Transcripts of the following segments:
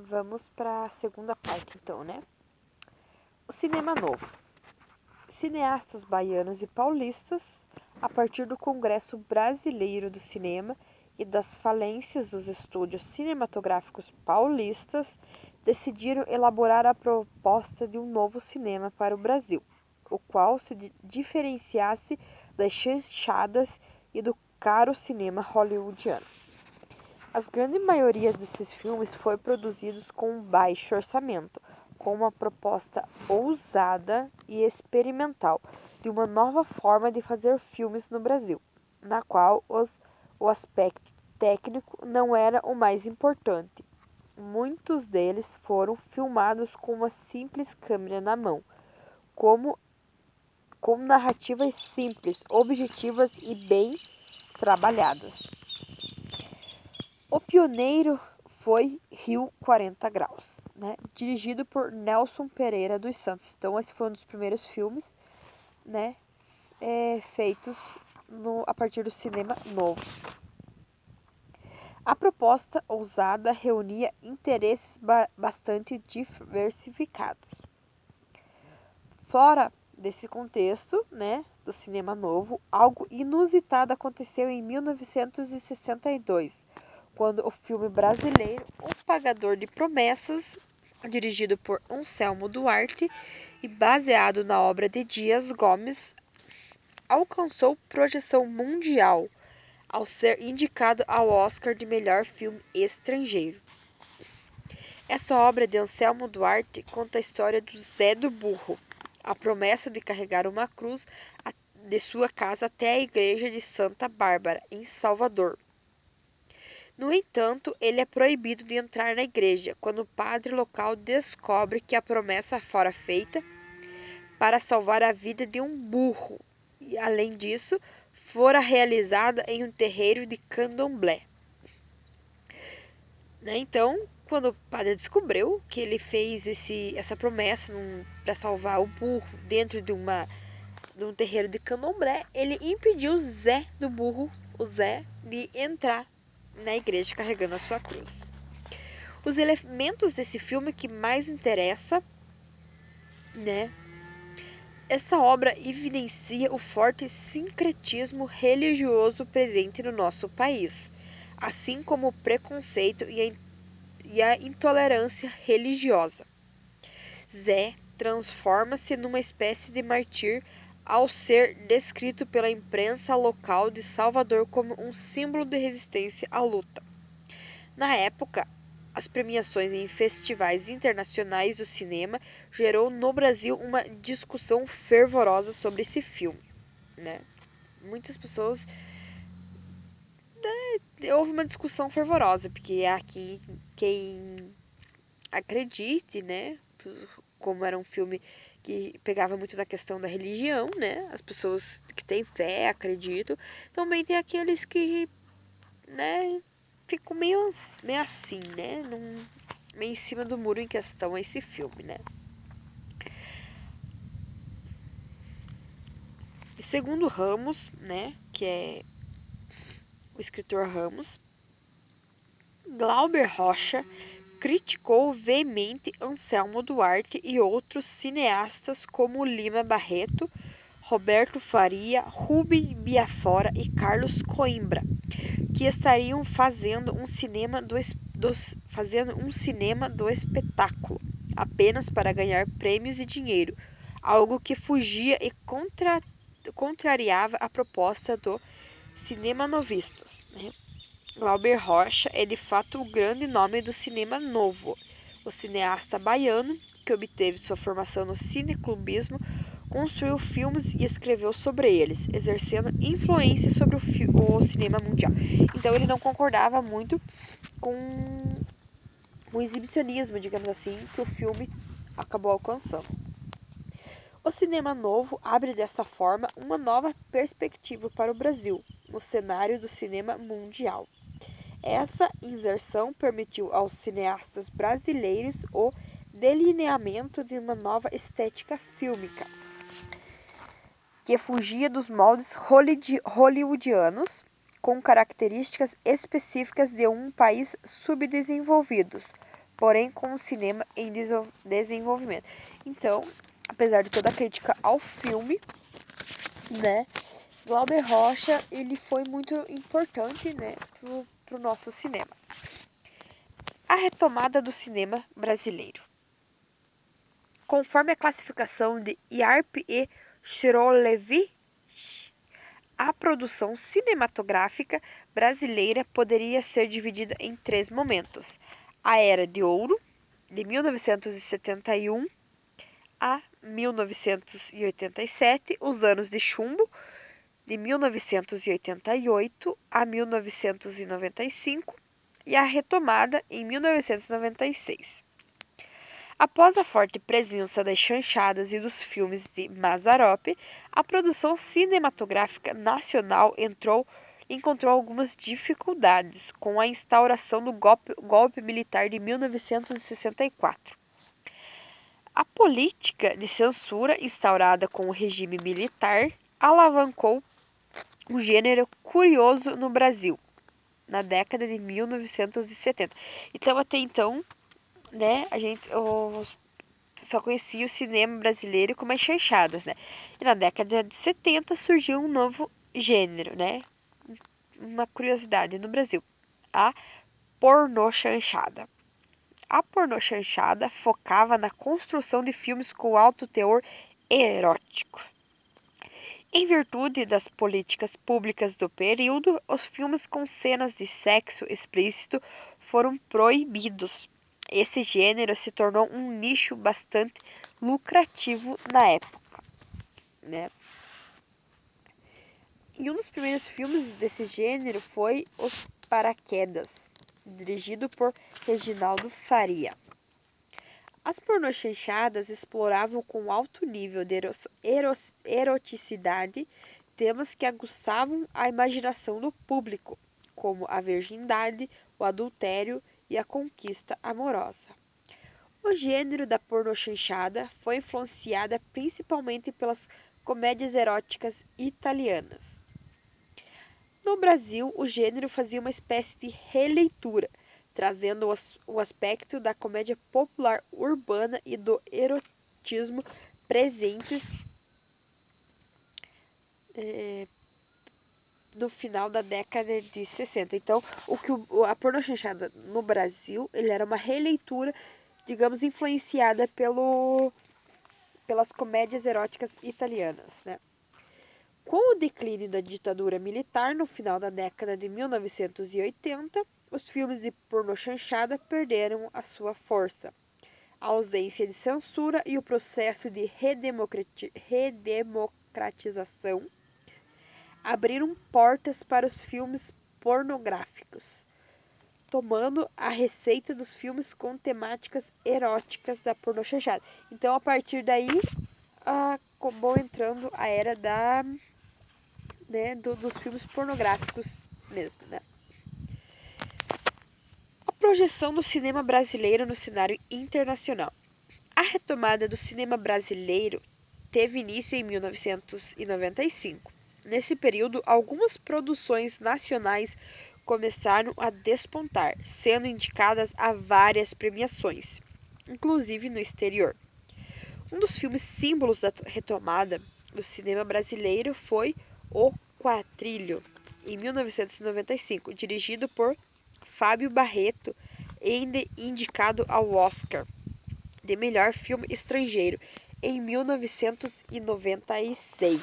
Vamos para a segunda parte, então, né? O cinema novo. Cineastas baianos e paulistas, a partir do Congresso Brasileiro do Cinema e das falências dos estúdios cinematográficos paulistas, decidiram elaborar a proposta de um novo cinema para o Brasil, o qual se diferenciasse das chanchadas e do caro cinema hollywoodiano. A grande maioria desses filmes foi produzidos com um baixo orçamento, com uma proposta ousada e experimental de uma nova forma de fazer filmes no Brasil, na qual o aspecto técnico não era o mais importante. Muitos deles foram filmados com uma simples câmera na mão, com narrativas simples, objetivas e bem trabalhadas. O pioneiro foi Rio 40 Graus, né? Dirigido por Nelson Pereira dos Santos. Então, esse foi um dos primeiros filmes, né, feitos a partir do cinema novo. A proposta ousada reunia interesses bastante diversificados. Fora desse contexto, né, do cinema novo, algo inusitado aconteceu em 1962, quando o filme brasileiro O Pagador de Promessas, dirigido por Anselmo Duarte e baseado na obra de Dias Gomes, alcançou projeção mundial ao ser indicado ao Oscar de melhor filme estrangeiro. Essa obra de Anselmo Duarte conta a história do Zé do Burro, a promessa de carregar uma cruz de sua casa até a igreja de Santa Bárbara, em Salvador. No entanto, ele é proibido de entrar na igreja quando o padre local descobre que a promessa fora feita para salvar a vida de um burro e, além disso, fora realizada em um terreiro de candomblé. Então, quando o padre descobriu que ele fez essa promessa para salvar o burro dentro de um terreiro de candomblé, ele impediu o Zé do burro, o Zé, de entrar na igreja carregando a sua cruz. Os elementos desse filme que mais interessa, né? Essa obra evidencia o forte sincretismo religioso presente no nosso país, assim como o preconceito e a intolerância religiosa. Zé transforma-se numa espécie de mártir ao ser descrito pela imprensa local de Salvador como um símbolo de resistência à luta. Na época, as premiações em festivais internacionais do cinema gerou no Brasil uma discussão fervorosa sobre esse filme, né? Muitas pessoas, houve uma discussão fervorosa, porque há quem acredite, né? Como era um filme que pegava muito da questão da religião, né? As pessoas que têm fé acreditam. Também tem aqueles que, né, ficam meio assim, né? Meio em cima do muro em questão a esse filme, né? E segundo Ramos, né, que é o escritor Ramos, Glauber Rocha criticou veemente Anselmo Duarte e outros cineastas como Lima Barreto, Roberto Faria, Rubem Biafora e Carlos Coimbra, que estariam fazendo um cinema do espetáculo, apenas para ganhar prêmios e dinheiro, algo que fugia e contrariava a proposta do cinema novistas, né? Glauber Rocha é de fato o grande nome do cinema novo. O cineasta baiano, que obteve sua formação no cineclubismo, construiu filmes e escreveu sobre eles, exercendo influência sobre o cinema mundial. Então ele não concordava muito com o exibicionismo, digamos assim, que o filme acabou alcançando. O cinema novo abre dessa forma uma nova perspectiva para o Brasil, no cenário do cinema mundial. Essa inserção permitiu aos cineastas brasileiros o delineamento de uma nova estética fílmica, que fugia dos moldes hollywoodianos, com características específicas de um país subdesenvolvido, porém com o cinema em desenvolvimento. Então, apesar de toda a crítica ao filme, né, Glauber Rocha, ele foi muito importante, né, pro nosso cinema. A retomada do cinema brasileiro. Conforme a classificação de Yarp e Shirolevich, a produção cinematográfica brasileira poderia ser dividida em 3 momentos: a Era de Ouro, de 1971 a 1987, os anos de chumbo, de 1988 a 1995, e a retomada em 1996. Após a forte presença das chanchadas e dos filmes de Mazzaropi, a produção cinematográfica nacional encontrou algumas dificuldades com a instauração do golpe militar de 1964. A política de censura instaurada com o regime militar alavancou um gênero curioso no Brasil, na década de 1970. Então, até então, né, só conhecia o cinema brasileiro como as chanchadas, né? E na década de 70 surgiu um novo gênero, né? Uma curiosidade no Brasil, a pornochanchada. A pornochanchada focava na construção de filmes com alto teor erótico. Em virtude das políticas públicas do período, os filmes com cenas de sexo explícito foram proibidos. Esse gênero se tornou um nicho bastante lucrativo na época, né? E um dos primeiros filmes desse gênero foi Os Paraquedas, dirigido por Reginaldo Faria. As pornochanchadas exploravam com alto nível de eroticidade temas que aguçavam a imaginação do público, como a virgindade, o adultério e a conquista amorosa. O gênero da pornochanchada foi influenciada principalmente pelas comédias eróticas italianas. No Brasil, o gênero fazia uma espécie de releitura, trazendo o aspecto da comédia popular urbana e do erotismo presentes no final da década de 60. Então, a pornochanchada no Brasil, ele era uma releitura, digamos, influenciada pelas comédias eróticas italianas, né? Com o declínio da ditadura militar no final da década de 1980, os filmes de pornochanchada perderam a sua força. A ausência de censura e o processo de redemocratização abriram portas para os filmes pornográficos, tomando a receita dos filmes com temáticas eróticas da pornochanchada. Então, a partir daí, acabou entrando a era dos filmes pornográficos mesmo, né? A projeção do cinema brasileiro no cenário internacional. A retomada do cinema brasileiro teve início em 1995. Nesse período, algumas produções nacionais começaram a despontar, sendo indicadas a várias premiações, inclusive no exterior. Um dos filmes símbolos da retomada do cinema brasileiro foi O Quatrilho, em 1995, dirigido por Fábio Barreto e indicado ao Oscar de melhor filme estrangeiro em 1996.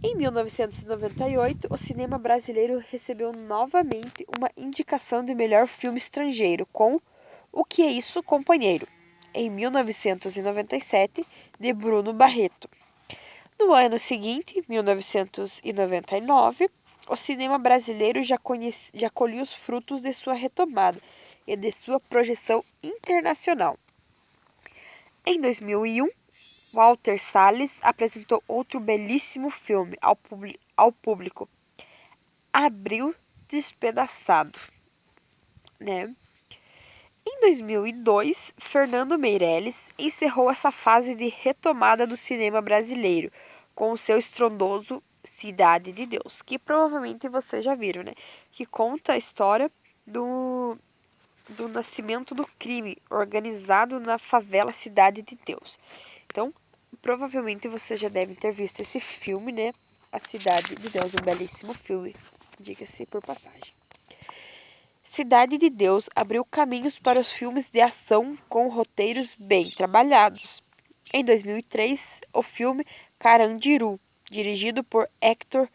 Em 1998, o cinema brasileiro recebeu novamente uma indicação de melhor filme estrangeiro com O Que é Isso, Companheiro, em 1997, de Bruno Barreto. No ano seguinte, 1999, o cinema brasileiro já colhia os frutos de sua retomada e de sua projeção internacional. Em 2001, Walter Salles apresentou outro belíssimo filme ao público, Abril Despedaçado, né? Em 2002, Fernando Meirelles encerrou essa fase de retomada do cinema brasileiro com o seu estrondoso Cidade de Deus, que provavelmente vocês já viram, né? Que conta a história do nascimento do crime organizado na favela Cidade de Deus. Então, provavelmente você já deve ter visto esse filme, né? A Cidade de Deus, um belíssimo filme, diga-se por passagem. Cidade de Deus abriu caminhos para os filmes de ação com roteiros bem trabalhados. Em 2003, o filme Carandiru, dirigido por Hector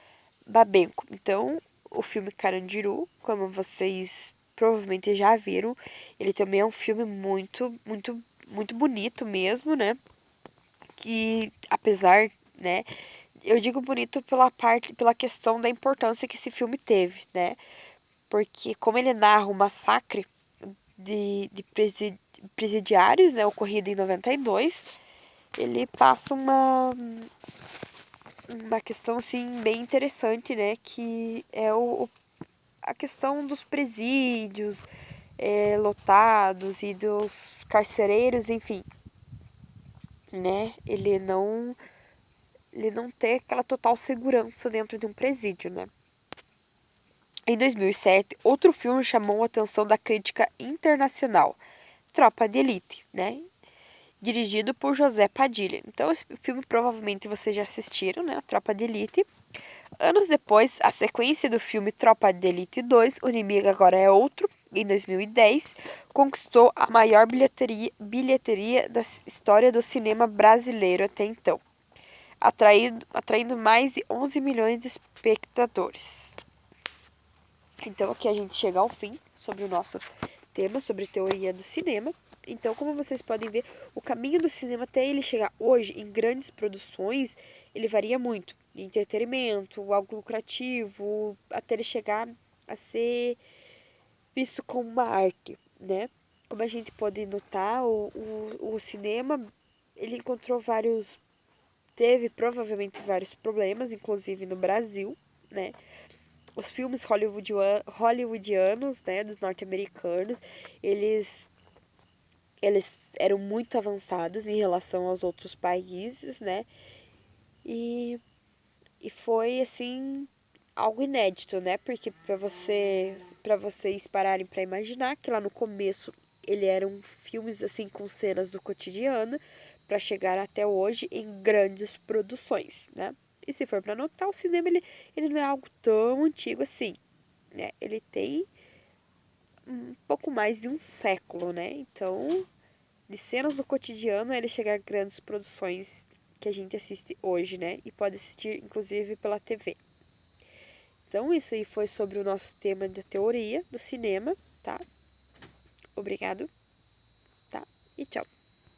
Babenco. Então, o filme Carandiru, como vocês provavelmente já viram, ele também é um filme muito bonito mesmo, né? Que apesar, né, eu digo bonito pela questão da importância que esse filme teve, né? Porque como ele narra o massacre de presidiários, né, ocorrido em 92, ele passa uma questão, assim, bem interessante, né, que é a questão dos presídios lotados e dos carcereiros, enfim, né, ele não ter aquela total segurança dentro de um presídio, né. Em 2007, outro filme chamou a atenção da crítica internacional, Tropa de Elite, né? Dirigido por José Padilha. Então, esse filme provavelmente vocês já assistiram, né? Tropa de Elite. Anos depois, a sequência do filme Tropa de Elite 2, O Inimigo Agora é Outro, em 2010, conquistou a maior bilheteria da história do cinema brasileiro até então, atraindo mais de 11 milhões de espectadores. Então, aqui a gente chega ao fim sobre o nosso tema, sobre teoria do cinema. Então, como vocês podem ver, o caminho do cinema até ele chegar hoje em grandes produções, ele varia muito. Entretenimento, algo lucrativo, até ele chegar a ser visto como uma arte, né? Como a gente pode notar, o cinema, ele encontrou teve provavelmente vários problemas, inclusive no Brasil, né? Os filmes hollywoodianos, né, dos norte-americanos, eles eram muito avançados em relação aos outros países, né? E, e foi assim algo inédito, né? Porque para vocês pararem para imaginar que lá no começo ele eram filmes assim com cenas do cotidiano para chegar até hoje em grandes produções, né? E se for para notar, o cinema ele não é algo tão antigo assim, né? Ele tem um pouco mais de um século, né? Então, de cenas do cotidiano, ele chega a grandes produções que a gente assiste hoje, né? E pode assistir, inclusive, pela TV. Então, isso aí foi sobre o nosso tema da teoria do cinema, tá? Obrigado, tá? E tchau.